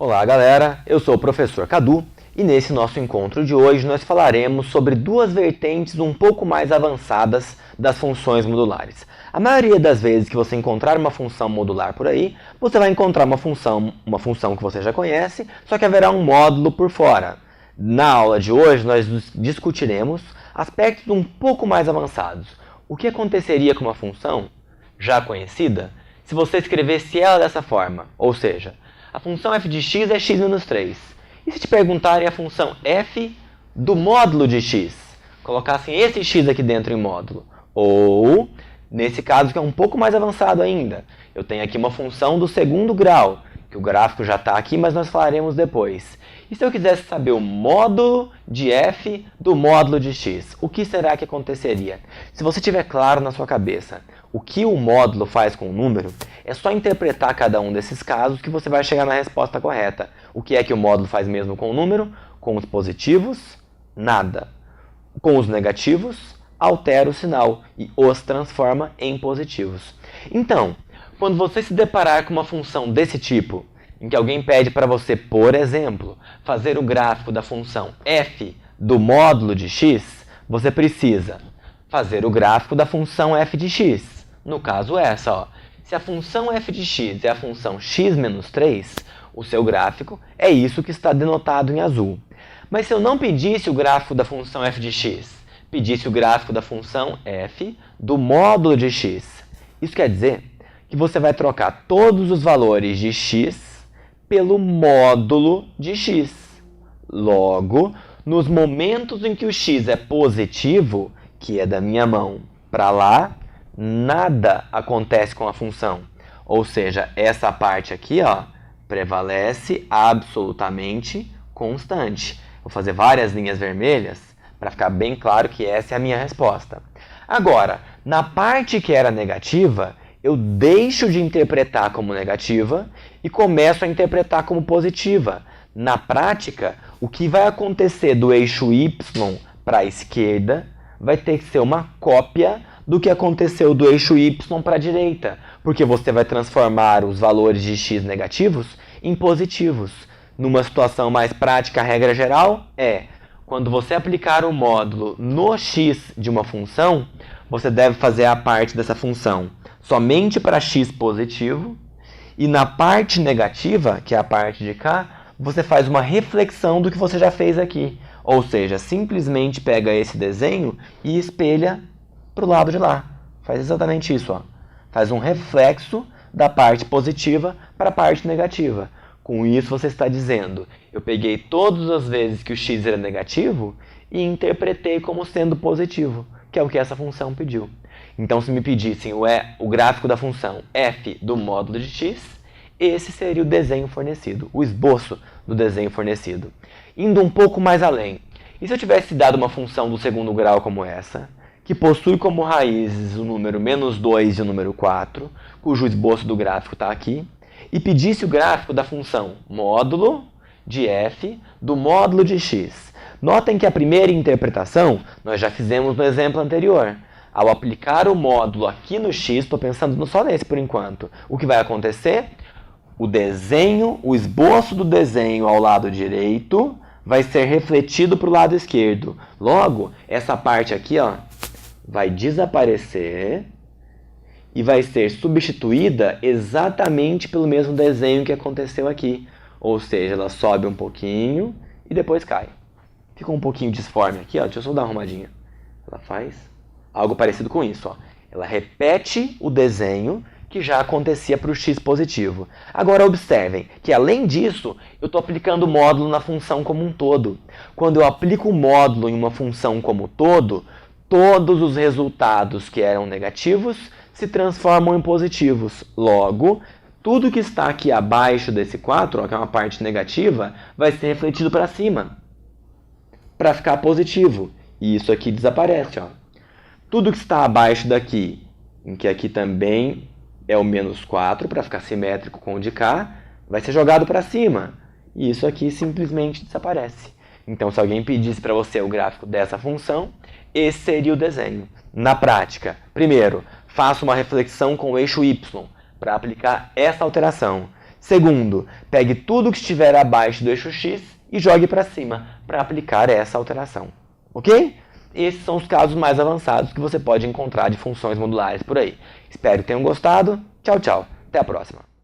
Olá galera, eu sou o professor Cadu e nesse nosso encontro de hoje nós falaremos sobre duas vertentes um pouco mais avançadas das funções modulares. A maioria das vezes que você encontrar uma função modular por aí, você vai encontrar uma função que você já conhece, só que haverá um módulo por fora. Na aula de hoje nós discutiremos aspectos um pouco mais avançados. O que aconteceria com uma função já conhecida se você escrevesse ela dessa forma, ou seja, a função f de x é x menos 3. E se te perguntarem a função f do módulo de x? Colocassem esse x aqui dentro em módulo. Ou, nesse caso que é um pouco mais avançado ainda, eu tenho aqui uma função do segundo grau, que o gráfico já está aqui, mas nós falaremos depois. E se eu quisesse saber o módulo de f do módulo de x, o que será que aconteceria? Se você tiver claro na sua cabeça o que o módulo faz com o número, é só interpretar cada um desses casos que você vai chegar na resposta correta. O que é que o módulo faz mesmo com o número? Com os positivos, nada. Com os negativos, altera o sinal e os transforma em positivos. Então, quando você se deparar com uma função desse tipo, em que alguém pede para você, por exemplo, fazer o gráfico da função f do módulo de x, você precisa fazer o gráfico da função f de x. No caso essa, ó. Se a função f de x é a função x menos 3, o seu gráfico é isso que está denotado em azul. Mas se eu não pedisse o gráfico da função f de x, pedisse o gráfico da função f do módulo de x, isso quer dizer que você vai trocar todos os valores de x pelo módulo de x. Logo, nos momentos em que o x é positivo, que é da minha mão para lá, nada acontece com a função. Ou seja, essa parte aqui, ó, prevalece absolutamente constante. Vou fazer várias linhas vermelhas para ficar bem claro que essa é a minha resposta. Agora, na parte que era negativa, eu deixo de interpretar como negativa e começo a interpretar como positiva. Na prática, o que vai acontecer do eixo y para a esquerda vai ter que ser uma cópia do que aconteceu do eixo y para a direita, porque você vai transformar os valores de x negativos em positivos. Numa situação mais prática, a regra geral é, quando você aplicar o módulo no x de uma função, você deve fazer a parte dessa função somente para x positivo, e na parte negativa, que é a parte de cá, você faz uma reflexão do que você já fez aqui. Ou seja, simplesmente pega esse desenho e espelha para o lado de lá. Faz exatamente isso, ó. Faz um reflexo da parte positiva para a parte negativa. Com isso você está dizendo, eu peguei todas as vezes que o x era negativo e interpretei como sendo positivo, que é o que essa função pediu. Então, se me pedissem o gráfico da função f do módulo de x, esse seria o desenho fornecido, o esboço do desenho fornecido. Indo um pouco mais além, e se eu tivesse dado uma função do segundo grau como essa, que possui como raízes o número menos 2 e o número 4, cujo esboço do gráfico está aqui, e pedisse o gráfico da função módulo de f do módulo de x. Notem que a primeira interpretação nós já fizemos no exemplo anterior. Ao aplicar o módulo aqui no x, estou pensando só nesse por enquanto, o que vai acontecer? O desenho, o esboço do desenho ao lado direito vai ser refletido para o lado esquerdo. Logo, essa parte aqui, ó, vai desaparecer e vai ser substituída exatamente pelo mesmo desenho que aconteceu aqui. Ou seja, ela sobe um pouquinho e depois cai. Ficou um pouquinho disforme aqui, ó. Deixa eu só dar uma arrumadinha. Ela faz algo parecido com isso, ó. Ela repete o desenho que já acontecia para o x positivo. Agora observem que além disso, eu estou aplicando o módulo na função como um todo. Quando eu aplico o módulo em uma função como todo, todos os resultados que eram negativos se transformam em positivos. Logo, tudo que está aqui abaixo desse 4, ó, que é uma parte negativa, vai ser refletido para cima, para ficar positivo. E isso aqui desaparece, ó. Tudo que está abaixo daqui, em que aqui também é o menos 4, para ficar simétrico com o de cá, vai ser jogado para cima. E isso aqui simplesmente desaparece. Então, se alguém pedisse para você o gráfico dessa função, esse seria o desenho. Na prática, primeiro, faça uma reflexão com o eixo y para aplicar essa alteração. Segundo, pegue tudo que estiver abaixo do eixo x e jogue para cima para aplicar essa alteração. Ok? Esses são os casos mais avançados que você pode encontrar de funções modulares por aí. Espero que tenham gostado. Tchau, tchau. Até a próxima.